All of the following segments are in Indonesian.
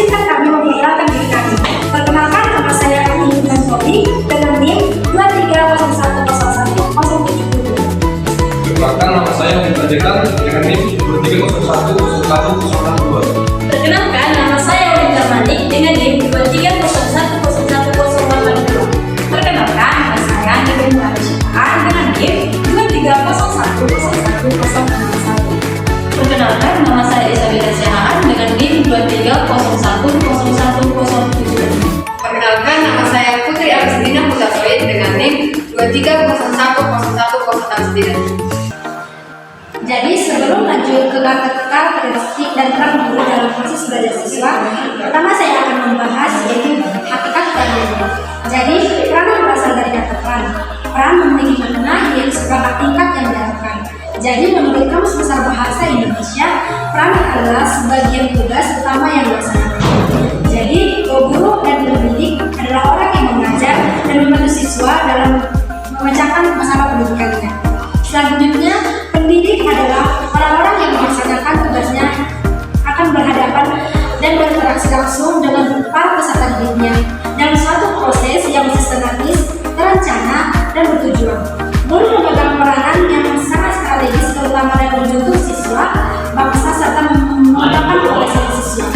Izinkan kami memperkenalkan diri kami. Perkenalkan, nama saya Umi Tony dengan NIM 23010107. Perkenalkan, nama saya Umi Tajekan dengan NIM 23010102. Perkenalkan, nama saya Winda Manik dengan NIM 2301010182. Perkenalkan, nama saya Nidin Marishaan dengan NIM 23010101. Perkenalkan, nama saya Isabella Sihaan dengan NIM 23010107. Perkenalkan, nama saya Putri Agustina Putasoid dengan NIM 23010109. Jadi sebelum lanjut ke karakteristik dan peran guru dalam proses belajar siswa, pertama saya akan membahas yaitu hakikat peran guru. Jadi peran berasal dari kata peran. Peran memiliki makna yaitu sebuah tingkat yang diharapkan. Jadi menurut Kamus Besar Bahasa Indonesia, peran adalah sebagian tugas utama yang dilaksanakan. Jadi guru dan pendidik adalah orang yang mengajar dan membantu siswa dalam memecahkan masalah pendidikannya. Selanjutnya, pendidik adalah orang-orang yang melaksanakan tugasnya akan berhadapan dan berinteraksi langsung dengan para peserta didiknya dalam suatu proses yang sistematis, terencana, dan bertujuan. Guru memegang peranan yang sangat strategis terutama dalam membentuk siswa, bangsa, serta mengembangkan progresi siswa.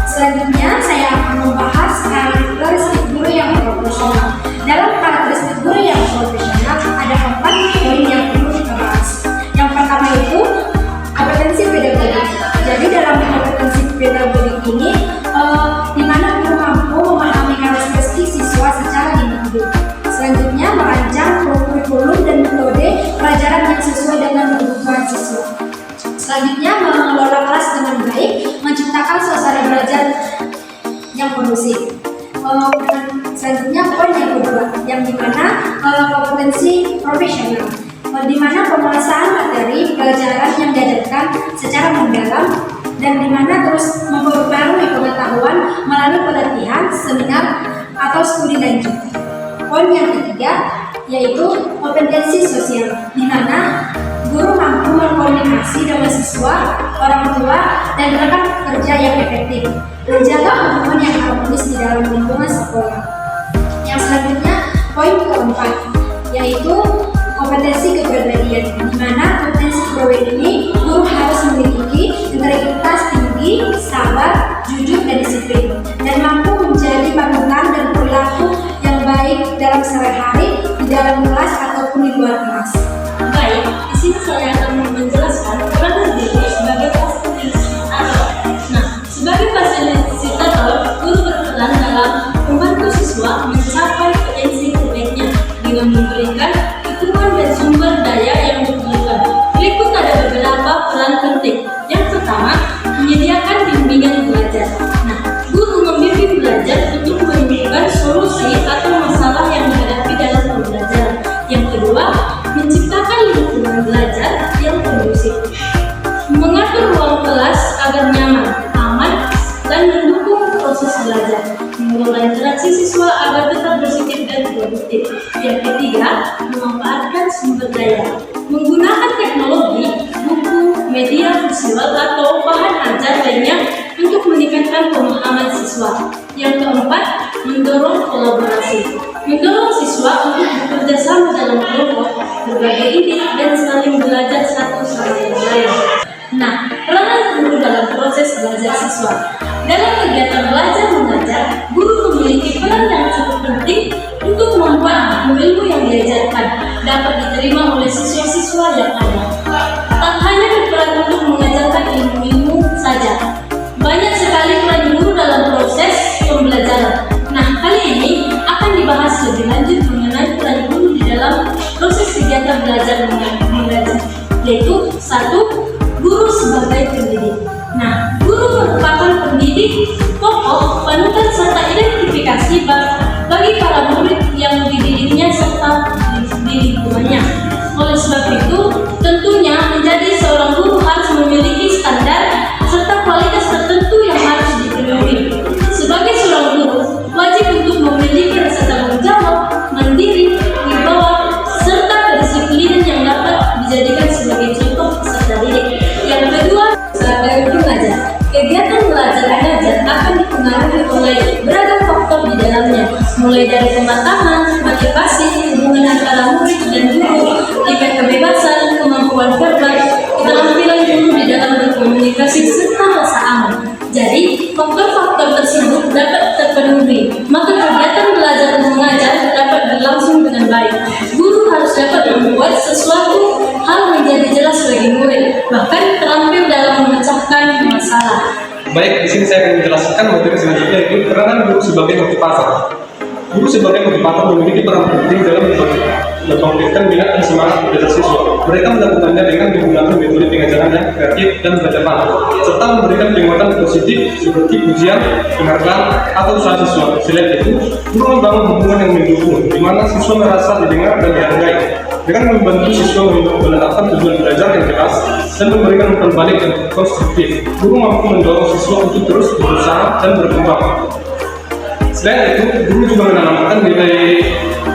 Selanjutnya, saya akan membahas karakteristik guru yang profesional. Dalam karakteristik guru yang profesional, ada 4 poin yang perlu kita bahas. Yang pertama itu kompetensi pedagogik. Jadi dalam kompetensi pedagogik ini, di mana guru mampu memahami karakteristik siswa secara individu. Selanjutnya, merancang kurikulum dan metode pelajaran yang sesuai dengan kebutuhan siswa. Selanjutnya, mengelola kelas dengan baik, menciptakan suasana belajar yang kondusif. Selanjutnya, poin yang kedua, yang dimana kompetensi profesional, di mana penguasaan materi pelajaran yang diajarkan secara mendalam dan di mana terus memperbarui pengetahuan melalui pelatihan, seminar, atau studi lanjut. Poin yang ketiga yaitu kompetensi sosial, di mana guru mampu berkomunikasi dengan siswa, orang tua, dan rekan kerja yang efektif, menjaga hubungan yang harmonis di dalam lingkungan sekolah. Yang selanjutnya, poin keempat, yaitu kompetensi kepribadian, di mana kompetensi kepribadian ini guru harus memiliki integritas tinggi, sabar, jujur, dan disiplin, dan mampu menjadi panutan dan perilaku yang baik dalam sehari-hari di dalam kelas ataupun di luar kelas. Baik, di sini saya akan menjelaskan peran guru sebagai fasilitator. Nah, sebagai fasilitator, guru berperan dalam membantu siswa mencapai potensi terbaiknya dengan memberikan dukungan dan sumber daya yang diperlukan. Berikut ada beberapa peran penting. Yang pertama, menyediakan bimbingan belajar. Nah, guru membimbing belajar untuk menemukan solusi atau masalah yang dihadapi dalam pembelajaran. Yang kedua, menciptakan lingkungan belajar yang kondusif, mengatur ruang kelas agar nyaman, aman, dan mendukung proses belajar, mengelola interaksi siswa agar tetap positif dan produktif. Yang ketiga, memanfaatkan sumber daya, menggunakan teknologi, buku, media visual, atau bahan ajar lainnya untuk meningkatkan pemahaman siswa. Yang keempat, mendorong kolaborasi, mendorong siswa untuk bekerja sama dalam kelompok, berbagi ide, dan saling belajar satu sama yang lain. Nah, peranan guru dalam proses belajar siswa. Dalam kegiatan belajar mengajar, guru memiliki peran yang cukup penting untuk membuat ilmu yang diajarkan dapat diterima oleh siswa-siswa yang ada. Tak hanya berperan untuk mengajarkan ilmu-ilmu saja, banyak sekali peran guru dalam proses pembelajaran. Nah, kali ini akan dibahas lebih lanjut mengenai peran guru di dalam proses kegiatan belajar mengajar, yaitu 1. Guru sebagai pendidik. Nah, guru merupakan pendidik, tokoh, panutan, serta identifikasi bagi para murid yang dididiknya serta di lingkungannya. Oleh sebab itu, tentunya menjadi seorang guru harus memiliki standar serta kualitas tertentu yang harus diberikan mulai dari pematangan, motivasi, hubungan antara murid dan guru, tingkat kebebasan, kemampuan verbal, keterampilan guru di dalam berkomunikasi, serta rasa aman. Jadi, faktor-faktor tersebut dapat terpenuhi, maka kegiatan belajar dan mengajar dapat berlangsung dengan baik. Guru harus dapat membuat sesuatu hal menjadi jelas bagi murid, bahkan terampil dalam memecahkan masalah. Baik, di sini saya akan menjelaskan materi selanjutnya, yaitu peranan guru sebagai motivator. Guru sebagai motivator memiliki peran penting dalam membangkitkan minat dan semangat belajar siswa. Mereka melakukannya dengan menggunakan metode pengajaran yang kreatif dan berdepan, serta memberikan penguatan positif seperti pujian, penghargaan, atau usaha siswa. Selain itu, guru membangun hubungan yang mendukung, di mana siswa merasa didengar dan dihargai. Dengan membantu siswa menetapkan tujuan belajar yang jelas dan memberikan umpan balik yang konstruktif, guru mampu mendorong siswa untuk terus berusaha dan berkembang. Selain itu, guru juga menanamkan nilai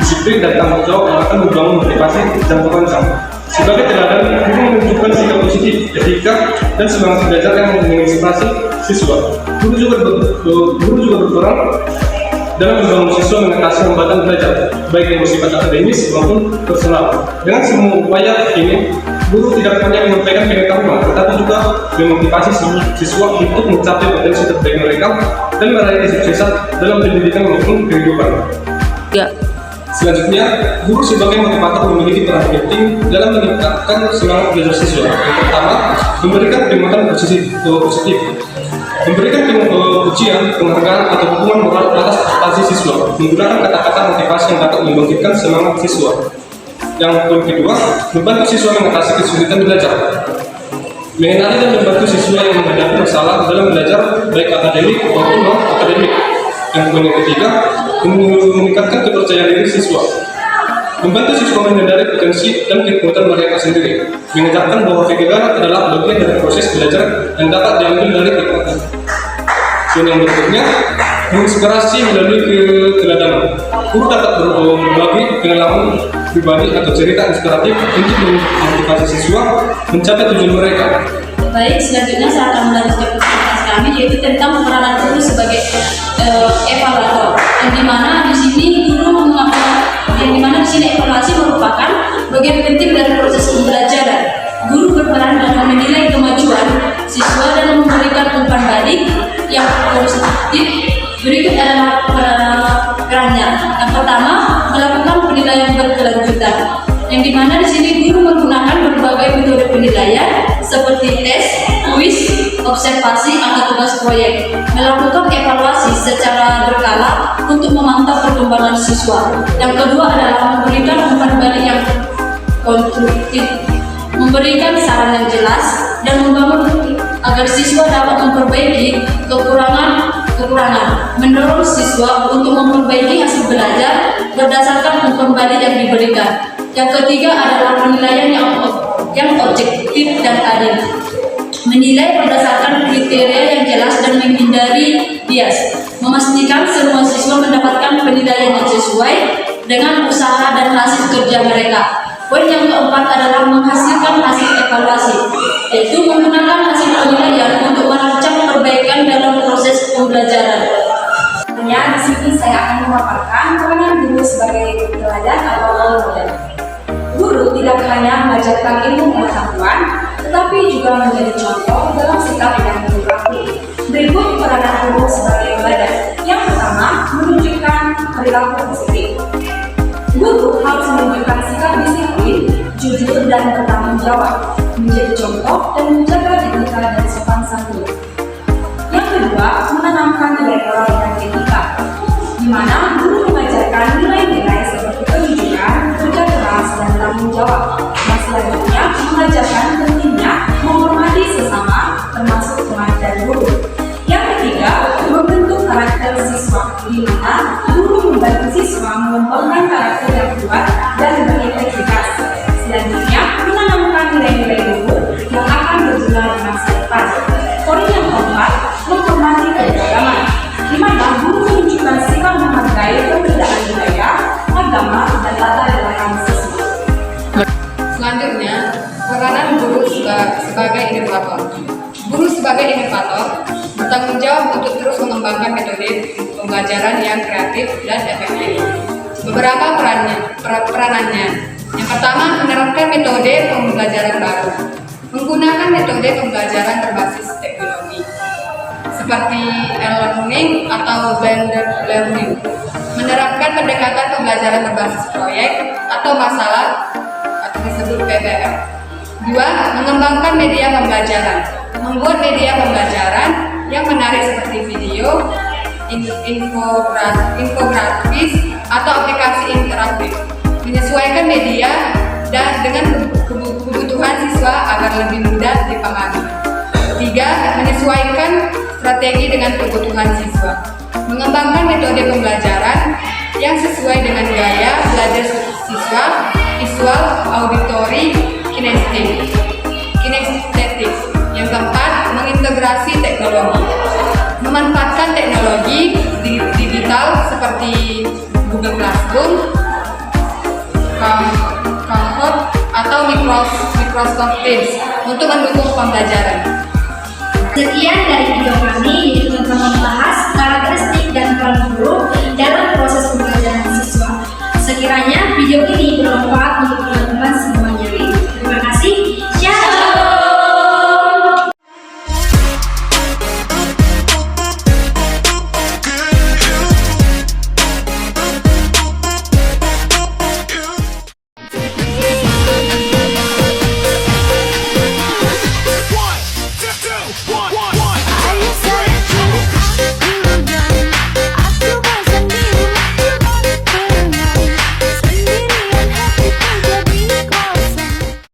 disiplin dan tanggung jawab yang akan membangun motivasi jangka panjang. Sebagai teladan, guru menunjukkan sikap positif, etika, dan semangat belajar yang menginspirasi siswa. Guru juga berperan dalam membangun siswa mengatasi hambatan belajar, baik yang bersifat akademis maupun personal. Dengan semua upaya ini, guru tidak hanya menyampaikan pengetahuan, tetapi juga memotivasi siswa untuk mencapai potensi terbaik mereka dan meraih kesuksesan dalam pendidikan maupun kehidupan. Ya. Selanjutnya, guru sebagai motivator memiliki peran penting dalam meningkatkan semangat belajar siswa. Yang pertama, memberikan penguatan positif. Memberikan pujian, penghargaan, atau dukungan moral atas prestasi siswa, menggunakan kata-kata motivasi yang dapat membangkitkan semangat siswa. Yang kedua, membantu siswa mengatasi kesulitan belajar. Mengenali dan membantu siswa yang menghadapi masalah dalam belajar, baik akademik maupun non-akademik. Yang ketiga, meningkatkan kepercayaan diri siswa. Membantu siswa menyadari potensi dan kekuatan mereka sendiri, mengajarkan bahwa kegagalan adalah bagian dari proses belajar yang dapat diambil dari kekuatan. Dan yang berikutnya, menginspirasi melalui keteladanan. Guru dapat berbagi pengalaman pribadi atau cerita inspiratif untuk memotivasi siswa mencapai tujuan mereka. Baik, selanjutnya saya akan melanjutkan podcast kami, yaitu tentang peranan guru sebagai evaluator. Yang dimana di sini evaluasi merupakan bagian penting dari proses pembelajaran. Guru berperan dalam menilai kemajuan siswa dan memberikan umpan balik yang positif. Berikut adalah perannya. Yang pertama, melakukan penilaian berkelanjutan. Yang dimana di sini guru menggunakan berbagai metode penilaian seperti tes, kuis, observasi, atau tugas proyek. Melakukan evaluasi secara berkala untuk memantau perkembangan siswa. Yang kedua adalah memberikan umpan balik yang konstruktif, memberikan saran yang jelas dan membangun agar siswa dapat memperbaiki kekurangan, mendorong siswa untuk memperbaiki hasil belajar berdasarkan umpan balik yang diberikan. Yang ketiga adalah penilaian yang objektif dan adil. Menilai berdasarkan kriteria yang jelas dan menghindari bias. Memastikan semua siswa mendapatkan penilaian yang sesuai dengan usaha dan hasil kerja mereka. Poin yang keempat adalah menghasilkan hasil evaluasi, yaitu menggunakan hasil penilaian untuk merancang perbaikan dalam proses pembelajaran. Di sini saya akan memaparkan peranan guru sebagai teladan atau role model. Guru tidak hanya mengajarkan ilmu pengetahuan, tetapi juga menjadi contoh dalam sikap dan perilaku. Berikut peranan guru sebagai teladan. Yang pertama, menunjukkan perilaku positif. Guru harus menunjukkan sikap disiplin, jujur, dan bertanggung jawab, menjadi contoh dan menjaga etika dan sopan santun. Yang kedua, menanamkan nilai moral dan etika, di mana guru mengajarkan nilai-nilai seperti kejujuran, kerja keras, dan tanggung jawab. Dan selanjutnya, mengajarkan pentingnya menghormati sesama, termasuk teman dan guru. Yang ketiga, membentuk karakter siswa, di mana guru membantu siswa mengembangkan karakter yang kuat dan berintegritas. Selanjutnya, menanamkan nilai-nilai luhur yang akan berguna di masa depan. Poin yang keempat, menghormati keberagaman, di mana guru menunjukkan sikap menghargai perbedaan budaya, agama, dan latar belakang siswa. Selanjutnya, peranan guru sebagai inovator. Guru sebagai inovator bertanggung jawab untuk terus mengembangkan mengembangkan metode pembelajaran yang kreatif dan efektif. Beberapa peranannya. Yang pertama, menerapkan metode pembelajaran baru. Menggunakan metode pembelajaran berbasis teknologi seperti e-learning atau blended learning. Menerapkan pendekatan pembelajaran berbasis proyek atau masalah atau disebut PBL. 2. Mengembangkan media pembelajaran. Membuat media pembelajaran yang menarik seperti video, infografis, atau aplikasi interaktif. Menyesuaikan media dan dengan kebutuhan siswa agar lebih mudah dipahami. 3. Menyesuaikan strategi dengan kebutuhan siswa. Mengembangkan metode pembelajaran yang sesuai dengan gaya belajar siswa, visual, auditory, kinestetik. Yang keempat, mengintegrasi teknologi. Memanfaatkan teknologi digital seperti Google Classroom, Kahoot, atau Microsoft Teams untuk mendukung pembelajaran. Sekian dari video kami, teman-teman membahas